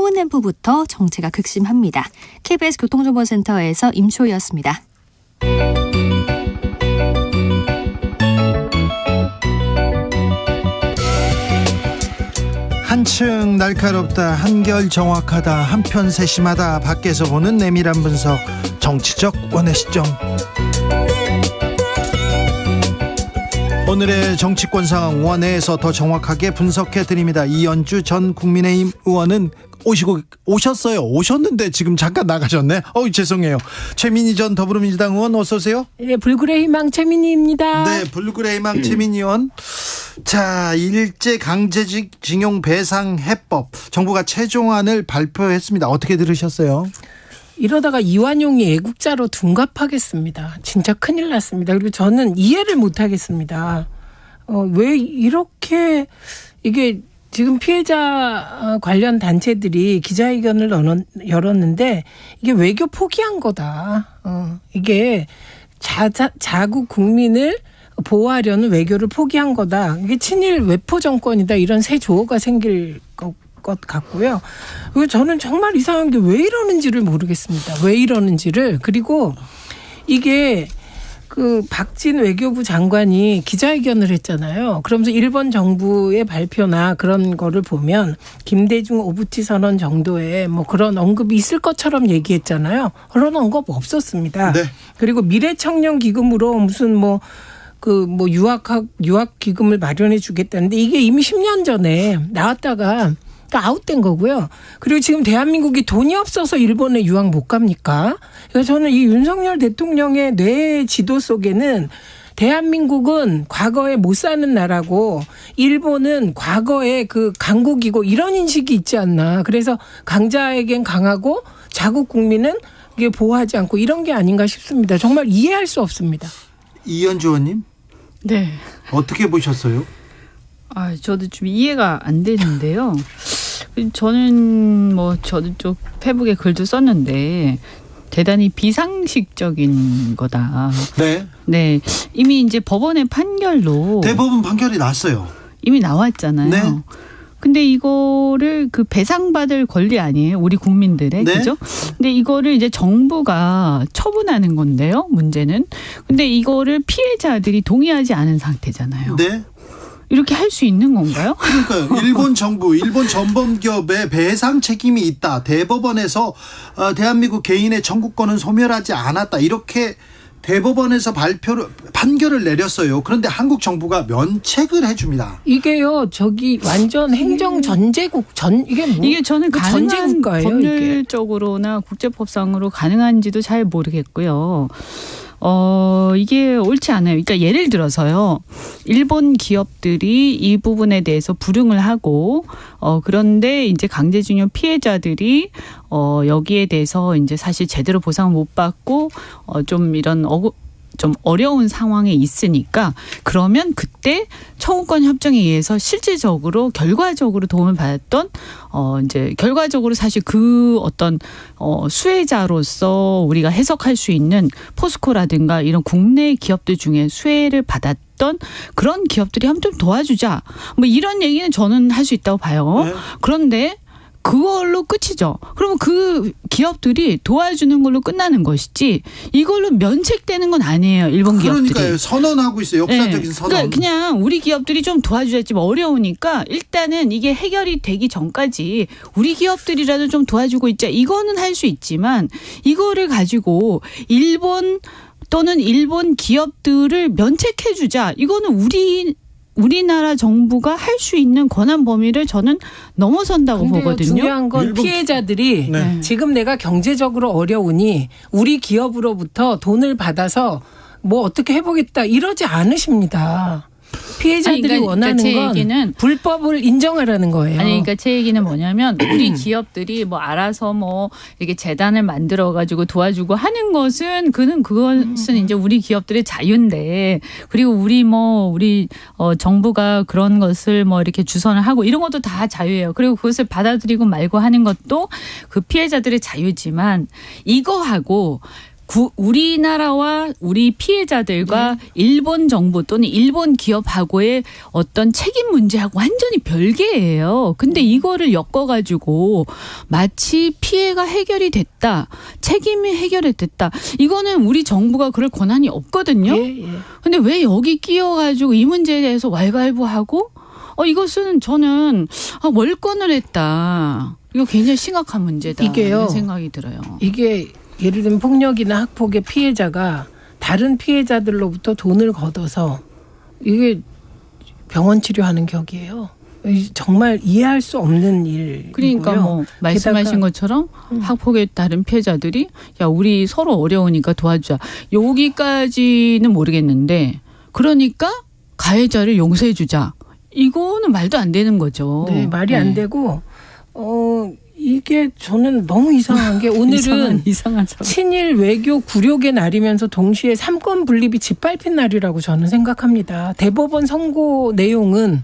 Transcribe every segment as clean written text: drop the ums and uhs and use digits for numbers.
서운램프부터 정체가 극심합니다. KBS 교통정보센터에서 임초희였습니다. 한층 날카롭다, 한결 정확하다, 한편 세심하다, 밖에서 보는 내밀한 분석, 정치적 원의 시점. 오늘의 정치권 상황 원회에서 더 정확하게 분석해 드립니다. 이현주 전 국민의힘 의원은 오셨는데 지금 잠깐 나가셨네. 죄송해요. 최민희 전 더불어민주당 의원 어서 오세요. 네, 불굴의 희망 최민희입니다. 네, 불굴의 희망 최민희 의원. 자, 일제 강제징용 배상 해법 정부가 최종안을 발표했습니다. 어떻게 들으셨어요? 이러다가 이완용이 애국자로 둔갑하겠습니다. 진짜 큰일 났습니다. 그리고 저는 이해를 못하겠습니다. 왜 이렇게 이게 지금 피해자 관련 단체들이 기자회견을 열었는데 이게 외교 포기한 거다. 이게 자국 국민을 보호하려는 외교를 포기한 거다. 이게 친일 외포 정권이다. 이런 새 조어가 생길 것 같고요. 그리고 저는 정말 이상한 게 왜 이러는지를 모르겠습니다. 왜 이러는지를. 그리고 이게 그 박진 외교부 장관이 기자회견을 했잖아요. 그러면서 일본 정부의 발표나 그런 거를 보면 김대중 오부치 선언 정도의 뭐 그런 언급이 있을 것처럼 얘기했잖아요. 그런 언급 없었습니다. 네. 그리고 미래청년 기금으로 무슨 유학 기금을 마련해 주겠다는데 이게 이미 10년 전에 나왔다가 아웃된 거고요. 그리고 지금 대한민국이 돈이 없어서 일본에 유학 못 갑니까? 그래서 저는 이 윤석열 대통령의 뇌 지도 속에는 대한민국은 과거에 못 사는 나라고 일본은 과거에 그 강국이고 이런 인식이 있지 않나. 그래서 강자에겐 강하고 자국 국민은 이게 보호하지 않고 이런 게 아닌가 싶습니다. 정말 이해할 수 없습니다. 이현주 의원님? 네. 어떻게 보셨어요? 저도 좀 이해가 안 되는데요. 저는 저도 쪽 페북에 글도 썼는데 대단히 비상식적인 거다. 네. 네. 이미 이제 법원의 판결로 대법원 판결이 났어요. 이미 나왔잖아요. 네. 근데 이거를 그 배상받을 권리 아니에요? 우리 국민들의. 네. 그죠? 근데 이거를 이제 정부가 처분하는 건데요. 문제는. 근데 이거를 피해자들이 동의하지 않은 상태잖아요. 네. 이렇게 할 수 있는 건가요? 그러니까요. 일본 정부, 일본 전범기업에 배상 책임이 있다. 대법원에서 대한민국 개인의 청구권은 소멸하지 않았다. 이렇게 대법원에서 판결을 내렸어요. 그런데 한국 정부가 면책을 해줍니다. 이게요, 완전 행정 전제국 이게 저는 그 가능한 전제국가예요. 법률적으로나 국제법상으로 가능한지도 잘 모르겠고요. 이게 옳지 않아요. 그러니까 예를 들어서요. 일본 기업들이 이 부분에 대해서 불응을 하고 그런데 이제 강제징용 피해자들이 여기에 대해서 이제 사실 제대로 보상을 못 받고 좀 이런 좀 어려운 상황에 있으니까 그러면 그때 청구권 협정에 의해서 실질적으로 결과적으로 도움을 받았던 이제 결과적으로 사실 그 어떤 수혜자로서 우리가 해석할 수 있는 포스코라든가 이런 국내 기업들 중에 수혜를 받았던 그런 기업들이 한번 좀 도와주자. 뭐 이런 얘기는 저는 할 수 있다고 봐요. 네. 그런데 그걸로 끝이죠. 그러면 그 기업들이 도와주는 걸로 끝나는 것이지 이걸로 면책되는 건 아니에요. 일본 기업들이. 그러니까요. 선언하고 있어요. 역사적인 네. 선언. 그러니까 그냥 우리 기업들이 좀 도와주겠지 어려우니까 일단은 이게 해결이 되기 전까지 우리 기업들이라도 좀 도와주고 있자. 이거는 할 수 있지만 이거를 가지고 일본 또는 일본 기업들을 면책해 주자. 이거는 우리나라 정부가 할 수 있는 권한 범위를 저는 넘어선다고 보거든요. 중요한 건 피해자들이 네. 지금 내가 경제적으로 어려우니 우리 기업으로부터 돈을 받아서 뭐 어떻게 해보겠다 이러지 않으십니다. 피해자들이 원하는 제 건 얘기는 불법을 인정하라는 거예요. 아니, 그러니까 제 얘기는 뭐냐면 우리 기업들이 뭐 알아서 뭐 이렇게 재단을 만들어 가지고 도와주고 하는 것은 그것은 이제 우리 기업들의 자유인데 그리고 우리 정부가 그런 것을 뭐 이렇게 주선을 하고 이런 것도 다 자유예요. 그리고 그것을 받아들이고 말고 하는 것도 그 피해자들의 자유지만 이거하고 우리나라와 우리 피해자들과 일본 정부 또는 일본 기업하고의 어떤 책임 문제하고 완전히 별개예요. 근데 이거를 엮어가지고 마치 피해가 해결이 됐다, 책임이 해결이 됐다. 이거는 우리 정부가 그럴 권한이 없거든요. 근데 왜 여기 끼어가지고 이 문제에 대해서 왈가왈부하고 이것은 저는 월권을 했다. 이거 굉장히 심각한 문제다. 이게요. 이런 생각이 들어요. 이게 예를 들면 폭력이나 학폭의 피해자가 다른 피해자들로부터 돈을 걷어서 이게 병원 치료하는 격이에요. 정말 이해할 수 없는 일이고요. 그러니까 뭐 말씀하신 것처럼 학폭의 다른 피해자들이 야 우리 서로 어려우니까 도와주자. 여기까지는 모르겠는데 그러니까 가해자를 용서해 주자. 이거는 말도 안 되는 거죠. 네, 말이 안 되고 이게 저는 너무 이상한 게 오늘은 이상하죠. 친일 외교 굴욕의 날이면서 동시에 삼권 분립이 짓밟힌 날이라고 저는 생각합니다. 대법원 선고 내용은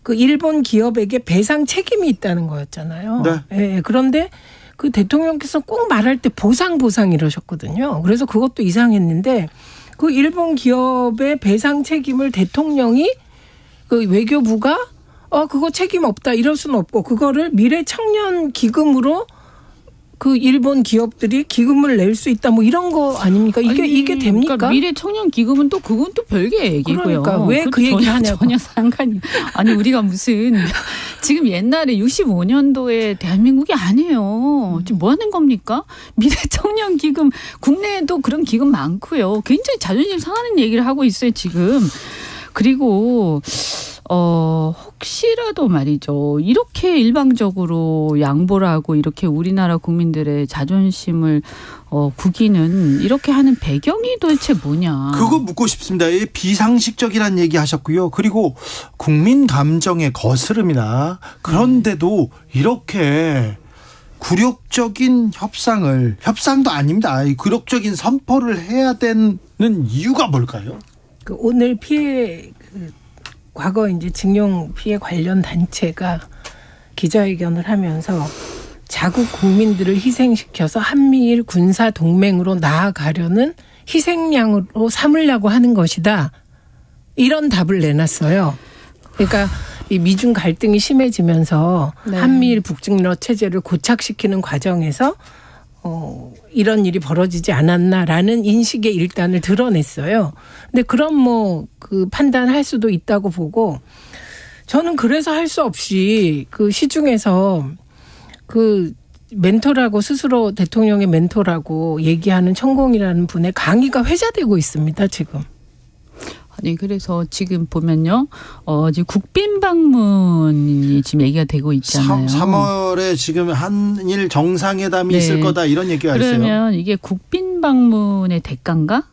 그 일본 기업에게 배상 책임이 있다는 거였잖아요. 네. 예, 그런데 그 대통령께서 꼭 말할 때 보상 이러셨거든요. 그래서 그것도 이상했는데 그 일본 기업의 배상 책임을 대통령이 그 외교부가 그거 책임 없다 이럴 수는 없고 그거를 미래 청년 기금으로 그 일본 기업들이 기금을 낼 수 있다 뭐 이런 거 아닙니까? 이게 됩니까? 그러니까 미래 청년 기금은 또 그건 또 별개의 얘기고요. 그러니까 왜 그 얘기 하냐고. 전혀 상관이. 아니 우리가 무슨 지금 옛날에 65년도에 대한민국이 아니에요. 지금 뭐 하는 겁니까? 미래 청년 기금 국내에도 그런 기금 많고요. 굉장히 자존심 상하는 얘기를 하고 있어요 지금. 그리고 혹시라도 말이죠. 이렇게 일방적으로 양보를 하고 이렇게 우리나라 국민들의 자존심을 구기는 이렇게 하는 배경이 도대체 뭐냐. 그거 묻고 싶습니다. 비상식적이라는 얘기 하셨고요. 그리고 국민 감정의 거스름이나 그런데도 이렇게 굴욕적인 협상도 아닙니다. 굴욕적인 선포를 해야 되는 이유가 뭘까요? 그 오늘 피해 과거 이제 징용 피해 관련 단체가 기자회견을 하면서 자국 국민들을 희생시켜서 한미일 군사 동맹으로 나아가려는 희생양으로 삼으려고 하는 것이다. 이런 답을 내놨어요. 그러니까 이 미중 갈등이 심해지면서 한미일 북중러 체제를 고착시키는 과정에서 이런 일이 벌어지지 않았나라는 인식의 일단을 드러냈어요. 근데 그럼 뭐 그 판단할 수도 있다고 보고 저는 그래서 할 수 없이 그 시중에서 그 멘토라고 스스로 대통령의 멘토라고 얘기하는 천공이라는 분의 강의가 회자되고 있습니다, 지금. 아니 그래서 지금 보면요, 지금 국빈 방문이 지금 얘기가 되고 있잖아요. 3월에 지금 한일 정상회담이 있을 거다 이런 얘기가 있어요. 그러면 이게 국빈 방문의 대가인가?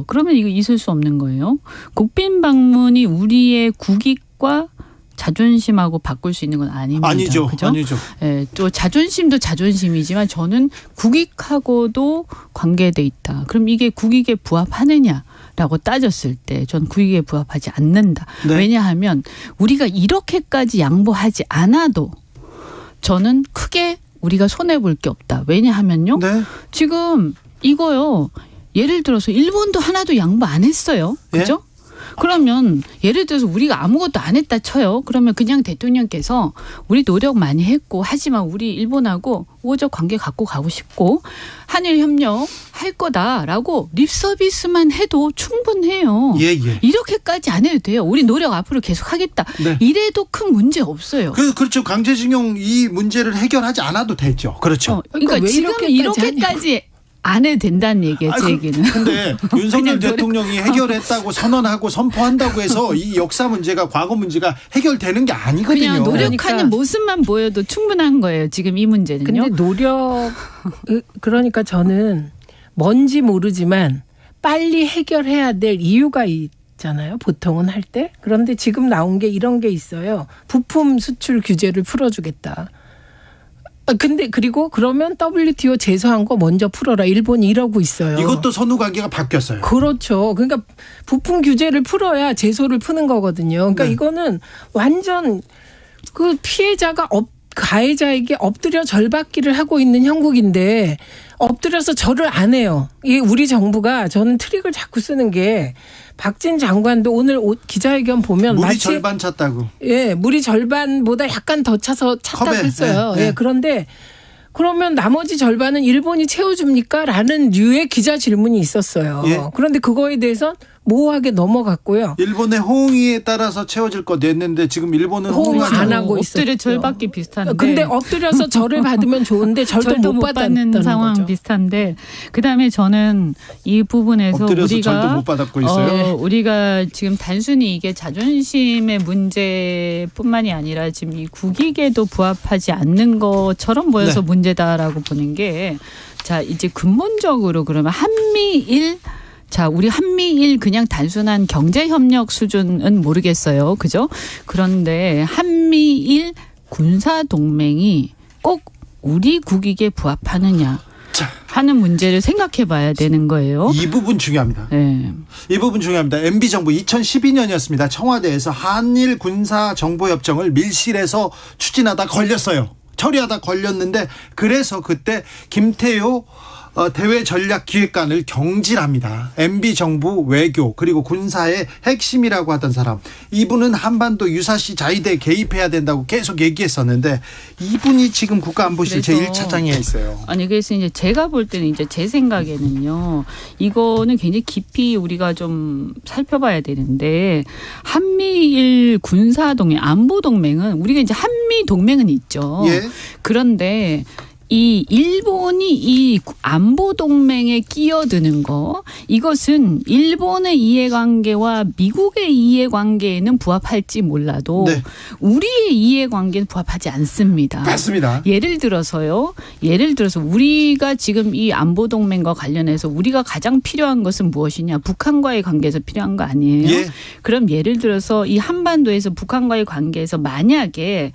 그러면 이거 있을 수 없는 거예요. 국빈 방문이 우리의 국익과 자존심하고 바꿀 수 있는 건 아닙니다. 아니죠. 그죠? 아니죠. 예, 또 자존심도 자존심이지만 저는 국익하고도 관계돼 있다. 그럼 이게 국익에 부합하느냐? 라고 따졌을 때 전 국익에 부합하지 않는다. 네. 왜냐하면 우리가 이렇게까지 양보하지 않아도 저는 크게 우리가 손해볼 게 없다. 왜냐하면요. 네. 지금 이거요. 예를 들어서 일본도 하나도 양보 안 했어요. 그죠? 예? 그러면 예를 들어서 우리가 아무것도 안 했다 쳐요. 그러면 그냥 대통령께서 우리 노력 많이 했고 하지만 우리 일본하고 우호적 관계 갖고 가고 싶고 한일 협력 할 거다라고 립 서비스만 해도 충분해요. 예. 이렇게까지 안 해도 돼요. 우리 노력 앞으로 계속 하겠다. 네. 이래도 큰 문제 없어요. 그렇죠. 강제징용 이 문제를 해결하지 않아도 되죠. 그렇죠. 그러니까 그러니까 왜 지금 이렇게까지 안 해도 된다는 얘기예요. 제 얘기는. 근데 윤석열 대통령이 해결했다고 선언하고 선포한다고 해서 이 역사 문제가 과거 문제가 해결되는 게 아니거든요. 그냥 노력하는 그러니까. 모습만 보여도 충분한 거예요. 지금 이 문제는요. 근데 그러니까 저는 뭔지 모르지만 빨리 해결해야 될 이유가 있잖아요. 보통은 할 때. 그런데 지금 나온 게 이런 게 있어요. 부품 수출 규제를 풀어주겠다. 근데 그리고 그러면 WTO 제소한 거 먼저 풀어라. 일본이 이러고 있어요. 이것도 선후 관계가 바뀌었어요. 그렇죠. 그러니까 부품 규제를 풀어야 제소를 푸는 거거든요. 그러니까 네. 이거는 완전 그 피해자가 가해자에게 엎드려 절받기를 하고 있는 형국인데 엎드려서 절을 안 해요. 이 우리 정부가 저는 트릭을 자꾸 쓰는 게 박진 장관도 오늘 기자회견 보면 물이 마치 절반 찼다고. 예, 물이 절반보다 약간 더 차서 찼다고 컵에, 했어요. 네, 네. 예, 그런데 그러면 나머지 절반은 일본이 채워줍니까? 라는 류의 기자 질문이 있었어요. 예. 그런데 그거에 대해서 모호하게 넘어갔고요. 일본의 호응에 따라서 채워질 것 냈는데 지금 일본은 호응 호응하지 안 않고. 하고 엎드려 있었죠. 절받기 비슷한데. 근데 엎드려서 절을 받으면 좋은데 절도 못 받는 받았던 상황 거죠. 비슷한데 그다음에 저는 이 부분에서 엎드려서 우리가 절도 못 받았고 있어요. 우리가 지금 단순히 이게 자존심의 문제뿐만이 아니라 지금 이 국익에도 부합하지 않는 것처럼 보여서 네. 문제다라고 보는 게 자 이제 근본적으로 그러면 우리 한미일 그냥 단순한 경제협력 수준은 모르겠어요. 그죠? 그런데 한미일 군사동맹이 꼭 우리 국익에 부합하느냐 하는 문제를 생각해 봐야 되는 거예요. 이 부분 중요합니다. 네. 이 부분 중요합니다. MB정부 2012년이었습니다. 청와대에서 한일 군사정보협정을 밀실에서 추진하다 걸렸어요. 처리하다 걸렸는데 그래서 그때 김태효 대외전략기획관을 경질합니다. MB정부 외교 그리고 군사의 핵심이라고 하던 사람. 이분은 한반도 유사시 자위대에 개입해야 된다고 계속 얘기했었는데 이분이 지금 국가안보실 제1차장에 있어요. 아니 그래서 이제 제가 볼 때는 이제 제 생각에는요. 이거는 굉장히 깊이 우리가 좀 살펴봐야 되는데 한미일 군사동맹 안보동맹은 우리가 이제 한미동맹은 있죠. 예. 그런데 이 일본이 이 안보 동맹에 끼어드는 거 이것은 일본의 이해관계와 미국의 이해관계에는 부합할지 몰라도 네. 우리의 이해관계는 부합하지 않습니다. 맞습니다. 예를 들어서 우리가 지금 이 안보 동맹과 관련해서 우리가 가장 필요한 것은 무엇이냐? 북한과의 관계에서 필요한 거 아니에요? 예. 그럼 예를 들어서 이 한반도에서 북한과의 관계에서 만약에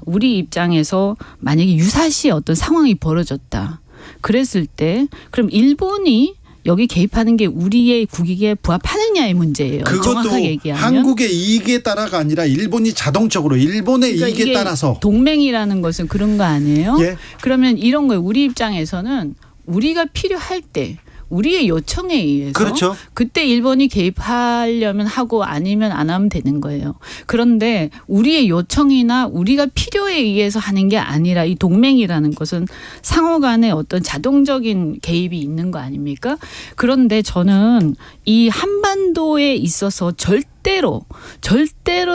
우리 입장에서 만약에 유사시 어떤 상황이 벌어졌다. 그랬을 때 그럼 일본이 여기 개입하는 게 우리의 국익에 부합하느냐의 문제예요. 그것도 정확하게 얘기하면. 한국의 이익에 따라가 아니라 일본이 자동적으로 일본의 그러니까 이익에 이게 따라서. 동맹이라는 것은 그런 거 아니에요? 예. 그러면 이런 거예요. 우리 입장에서는 우리가 필요할 때 우리의 요청에 의해서 그렇죠. 그때 일본이 개입하려면 하고 아니면 안 하면 되는 거예요. 그런데 우리의 요청이나 우리가 필요에 의해서 하는 게 아니라 이 동맹이라는 것은 상호 간에 어떤 자동적인 개입이 있는 거 아닙니까? 그런데 저는 이 한반도에 있어서 절대로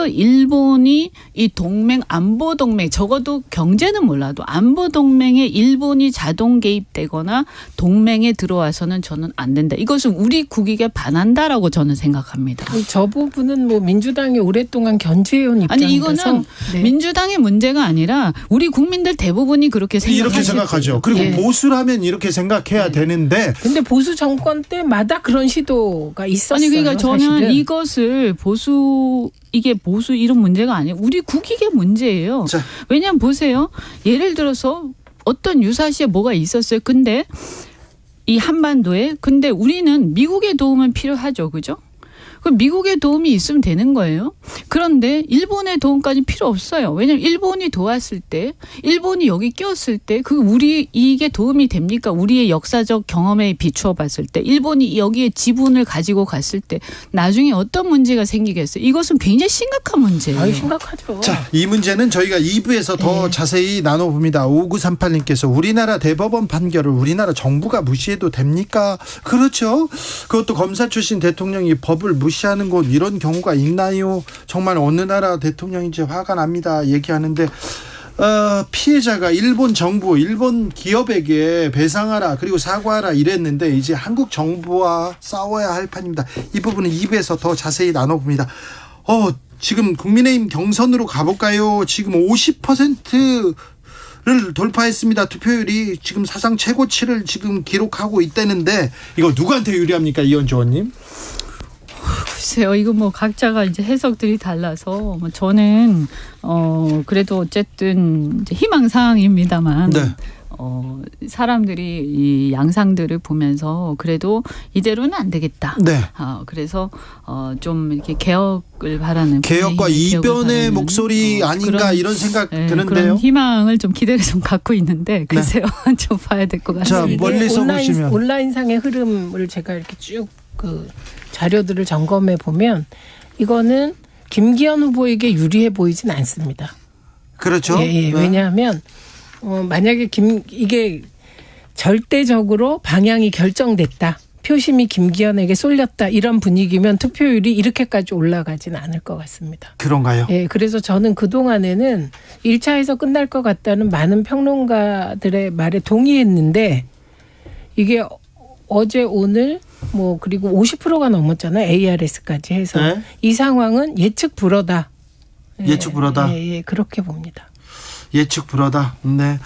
일본이 이 동맹 안보 동맹 적어도 경제는 몰라도 안보 동맹에 일본이 자동 개입되거나 동맹에 들어와서는 저는 안 된다. 이것은 우리 국익에 반한다라고 저는 생각합니다. 저 부분은 뭐 민주당이 오랫동안 견제해온 입장이라서. 아니 이거는 네. 민주당의 문제가 아니라 우리 국민들 대부분이 그렇게 이렇게 생각하죠. 그리고 예. 보수라면 이렇게 생각해야 되는데 근데 보수 정권 때마다 그런 시도가 있었어요. 아니 그러니까 저는 사실은. 이것을 이게 보수 이런 문제가 아니에요. 우리 국익의 문제예요. 자. 왜냐하면 보세요. 예를 들어서 어떤 유사시에 뭐가 있었어요. 근데 이 한반도에 근데 우리는 미국의 도움은 필요하죠. 그죠? 그럼 미국의 도움이 있으면 되는 거예요. 그런데 일본의 도움까지 필요 없어요. 왜냐하면 일본이 도왔을 때 일본이 여기 끼었을 때 그 우리 이게 도움이 됩니까? 우리의 역사적 경험에 비추어 봤을 때 일본이 여기에 지분을 가지고 갔을 때 나중에 어떤 문제가 생기겠어요? 이것은 굉장히 심각한 문제예요. 아유, 심각하죠. 자, 이 문제는 저희가 2부에서 더 자세히 나눠봅니다. 5938님께서 우리나라 대법원 판결을 우리나라 정부가 무시해도 됩니까? 그렇죠. 그것도 검사 출신 대통령이 법을 무시하는 곳 이런 경우가 있나요? 정말 어느 나라 대통령인지 화가 납니다. 얘기하는데 피해자가 일본 정부, 일본 기업에게 배상하라 그리고 사과하라 이랬는데 이제 한국 정부와 싸워야 할 판입니다. 이 부분은 2부에서 더 자세히 나눠봅니다. 지금 국민의힘 경선으로 가볼까요? 지금 50%를 돌파했습니다. 투표율이 지금 사상 최고치를 지금 기록하고 있다는데 이거 누구한테 유리합니까, 이현주 의원님? 글쎄요, 이거 뭐 각자가 이제 해석들이 달라서 뭐 저는 그래도 어쨌든 이제 희망사항입니다만 네. 사람들이 이 양상들을 보면서 그래도 이대로는 안 되겠다. 네. 그래서 좀 이렇게 개혁을 바라는 개혁과 이변의 목소리 아닌가 이런 생각 드는데요. 그런 희망을 좀 기대를 좀 갖고 있는데 글쎄요. 좀 봐야 될 것 같습니다. 자, 멀리서 보시면 온라인상의 흐름을 제가 이렇게 쭉 그 자료들을 점검해 보면 이거는 김기현 후보에게 유리해 보이진 않습니다. 그렇죠. 예. 왜냐하면 만약에 이게 절대적으로 방향이 결정됐다. 표심이 김기현에게 쏠렸다. 이런 분위기면 투표율이 이렇게까지 올라가진 않을 것 같습니다. 그런가요? 예, 그래서 저는 그동안에는 1차에서 끝날 것 같다는 많은 평론가들의 말에 동의했는데 이게 어제 오늘 그리고 50%가 넘었잖아요. ARS까지 해서. 네. 이 상황은 예측 불허다. 예측 불허다. 예, 그렇게 봅니다. 예측 불허다. 네.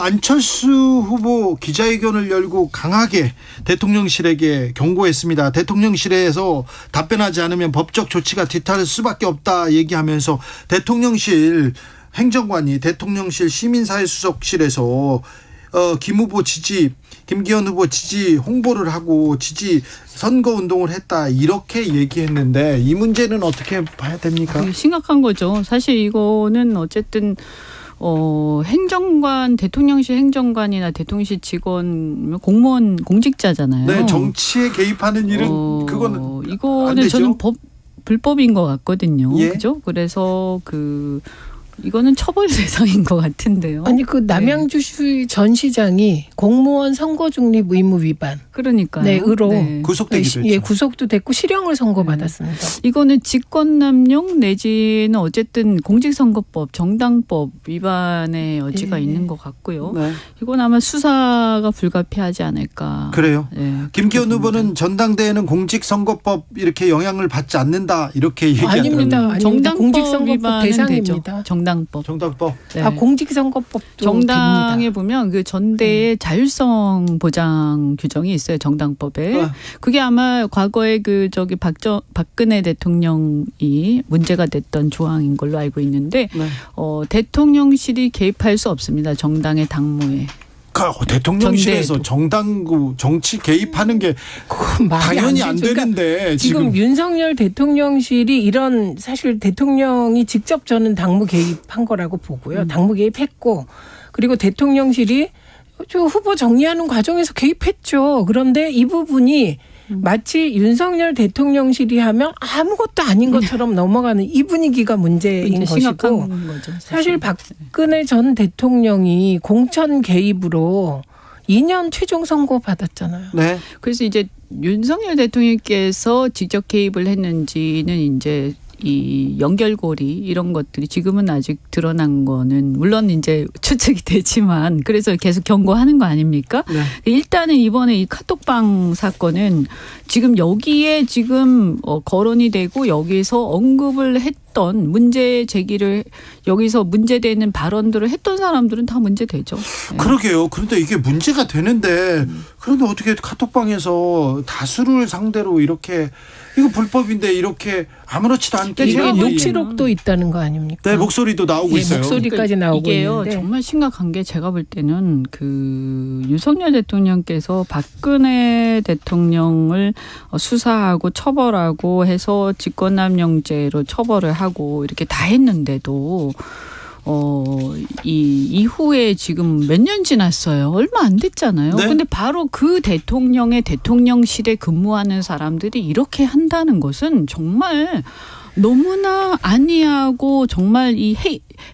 안철수 후보 기자회견을 열고 강하게 대통령실에게 경고했습니다. 대통령실에서 답변하지 않으면 법적 조치가 뒤따를 수밖에 없다 얘기하면서 대통령실 행정관이 대통령실 시민사회수석실에서 김기현 후보 지지 홍보를 하고 지지 선거운동을 했다 이렇게 얘기했는데 이 문제는 어떻게 봐야 됩니까? 심각한 거죠. 사실 이거는 어쨌든 행정관, 대통령실 행정관이나 대통령실 직원, 공무원, 공직자잖아요. 네, 정치에 개입하는 일은 그거는 이거는 저는 불법인 것 같거든요. 예? 그죠? 그래서 이거는 처벌 대상인 것 같은데요. 아니 남양주시 전 시장이 공무원 선거 중립 의무 위반. 그러니까요. 네, 의로 구속되기도 했죠. 예, 구속도 됐고 실형을 선고받았습니다. 이거는 직권남용 내지는 어쨌든 공직선거법, 정당법 위반의 여지가 있는 것 같고요. 네. 이건 아마 수사가 불가피하지 않을까. 그래요. 네, 김기현 후보는 전당대회는 공직선거법 이렇게 영향을 받지 않는다 이렇게 얘기하더라고요. 아닙니다. 정당법 공직선거법 위반은 대상입니다. 되죠. 정당법. 네. 공직선거법도 정당에 됩니다. 보면 그 전대의 자율성 보장 규정이 있어요. 정당법에. 그게 아마 과거에 박근혜 대통령이 문제가 됐던 조항인 걸로 알고 있는데 대통령실이 개입할 수 없습니다. 정당의 당무에. 대통령실에서 정당구 정치 개입하는 게 당연히 안 되는데 그러니까 지금 윤석열 대통령실이 이런 사실 대통령이 직접 저는 당무 개입한 거라고 보고요. 당무 개입했고 그리고 대통령실이 후보 정리하는 과정에서 개입했죠. 그런데 이 부분이 마치 윤석열 대통령실이 하면 아무것도 아닌 것처럼 넘어가는 이 분위기가 문제인 것이고 거죠, 사실 박근혜 전 대통령이 공천 개입으로 2년 최종 선고 받았잖아요. 네. 그래서 이제 윤석열 대통령께서 직접 개입을 했는지는 이제 이 연결고리 이런 것들이 지금은 아직 드러난 거는 물론 이제 추측이 되지만 그래서 계속 경고하는 거 아닙니까? 네. 일단은 이번에 이 카톡방 사건은 지금 여기에 지금 거론이 되고 여기서 언급을 했던 문제 제기를 여기서 문제되는 발언들을 했던 사람들은 다 문제되죠. 네. 그러게요. 그런데 이게 문제가 되는데 그런데 어떻게 카톡방에서 다수를 상대로 이렇게 이거 불법인데 이렇게 아무렇지도 않게 이게 녹취록도 있다는 거 아닙니까? 네, 목소리도 나오고 있어요. 목소리까지 나오고 이게요, 있는데 정말 심각한 게 제가 볼 때는 윤석열 대통령께서 박근혜 대통령을 수사하고 처벌하고 해서 직권남용죄로 처벌을 하고 이렇게 다 했는데도 이 이후에 지금 몇 년 지났어요. 얼마 안 됐잖아요. 네? 근데 바로 그 대통령의 대통령실에 근무하는 사람들이 이렇게 한다는 것은 정말 너무나 아니하고 정말 이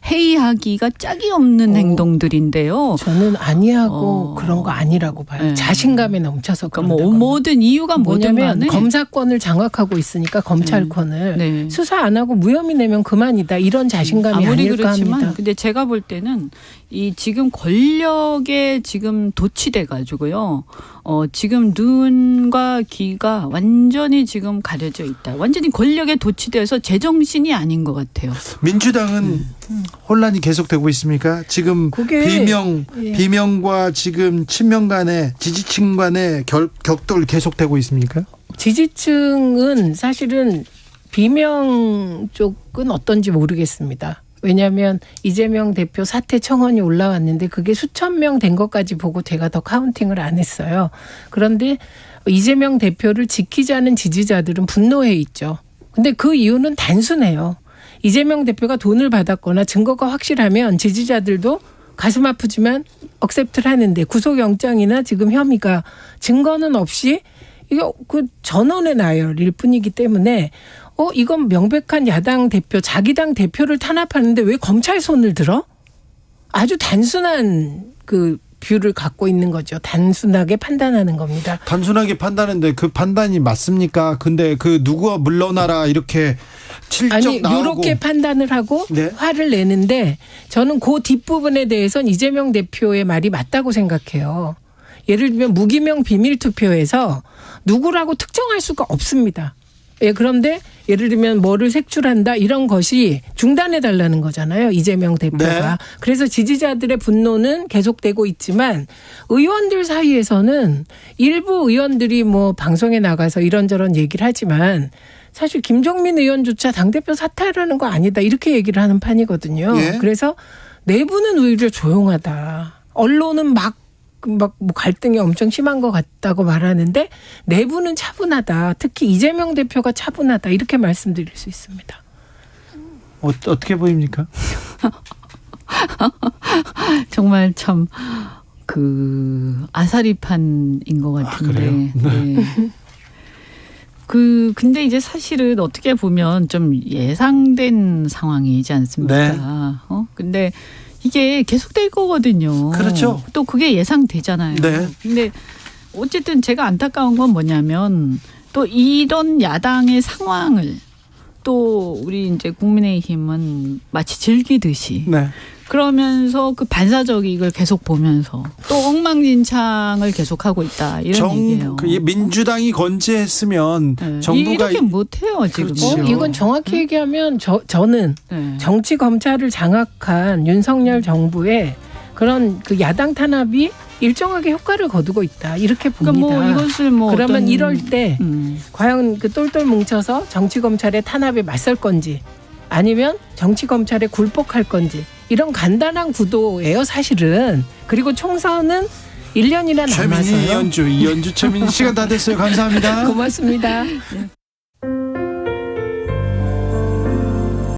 회의하기가 짝이 없는 행동들인데요. 저는 아니하고 그런 거 아니라고 봐요. 네. 자신감에 넘쳐서 그런 모든 이유가 뭐냐면 간에 검사권을 장악하고 있으니까 검찰권을 네. 수사 안 하고 무혐의 내면 그만이다. 이런 자신감이 아무리 아닐까 그렇지만 합니다. 근데 제가 볼 때는 이 지금 권력에 지금 도취돼 가지고요. 지금 눈과 귀가 완전히 지금 가려져 있다. 완전히 권력에 도취돼서 제정신이 아닌 것 같아요. 민주당은 혼란이 계속되고 있습니까? 지금 비명과 지금 친명 간의 지지층 간의 격돌 계속되고 있습니까? 지지층은 사실은 비명 쪽은 어떤지 모르겠습니다. 왜냐하면 이재명 대표 사퇴 청원이 올라왔는데 그게 수천 명 된 것까지 보고 제가 더 카운팅을 안 했어요. 그런데 이재명 대표를 지키자는 지지자들은 분노해 있죠. 근데 그 이유는 단순해요. 이재명 대표가 돈을 받았거나 증거가 확실하면 지지자들도 가슴 아프지만 억셉트를 하는데 구속영장이나 지금 혐의가 증거는 없이 이거 그 전원의 나열일 뿐이기 때문에 이건 명백한 야당 대표, 자기 당 대표를 탄압하는데 왜 검찰 손을 들어? 아주 단순한 그 뷰를 갖고 있는 거죠. 단순하게 판단하는 겁니다. 단순하게 판단하는데 그 판단이 맞습니까? 근데 그 누구와 물러나라 이렇게 칠적 나오고. 이렇게 판단을 하고 네. 화를 내는데 저는 그 뒷부분에 대해서는 이재명 대표의 말이 맞다고 생각해요. 예를 들면 무기명 비밀투표에서 누구라고 특정할 수가 없습니다. 예, 그런데 예를 들면 뭐를 색출한다 이런 것이 중단해달라는 거잖아요. 이재명 대표가. 네. 그래서 지지자들의 분노는 계속되고 있지만 의원들 사이에서는 일부 의원들이 뭐 방송에 나가서 이런저런 얘기를 하지만 사실 김종민 의원조차 당대표 사퇴하라는 거 아니다 이렇게 얘기를 하는 판이거든요. 예. 그래서 내부는 오히려 조용하다. 언론은 막 뭐 갈등이 엄청 심한 것 같다고 말하는데 내부는 차분하다. 특히 이재명 대표가 차분하다. 이렇게 말씀드릴 수 있습니다. 어떻게 보입니까? 정말 참 그 아사리판인 것 같은데. 네. 근데 이제 사실은 어떻게 보면 좀 예상된 상황이지 않습니까? 네. 근데 이게 계속될 거거든요. 그렇죠. 또 그게 예상되잖아요. 네. 근데 어쨌든 제가 안타까운 건 뭐냐면 또 이런 야당의 상황을 또 우리 이제 국민의힘은 마치 즐기듯이 네. 그러면서 그 반사적 이익을 계속 보면서 또 엉망진창을 계속하고 있다 이런 얘기예요. 민주당이 건재했으면 네. 정부가 이렇게 못해요 지금. 그렇죠. 이건 정확히 얘기하면 저는 네. 정치 검찰을 장악한 윤석열 정부의 그런 그 야당 탄압이 일정하게 효과를 거두고 있다 이렇게 봅니다. 그러니까 뭐 이것을 뭐 그러면 어떤 이럴 때 과연 그 똘똘 뭉쳐서 정치 검찰의 탄압에 맞설 건지 아니면 정치 검찰에 굴복할 건지 이런 간단한 구도예요 사실은. 그리고 총선은 1년이나 남아서요. 최민희 이연주 최민희 시간 다 됐어요. 감사합니다. 고맙습니다.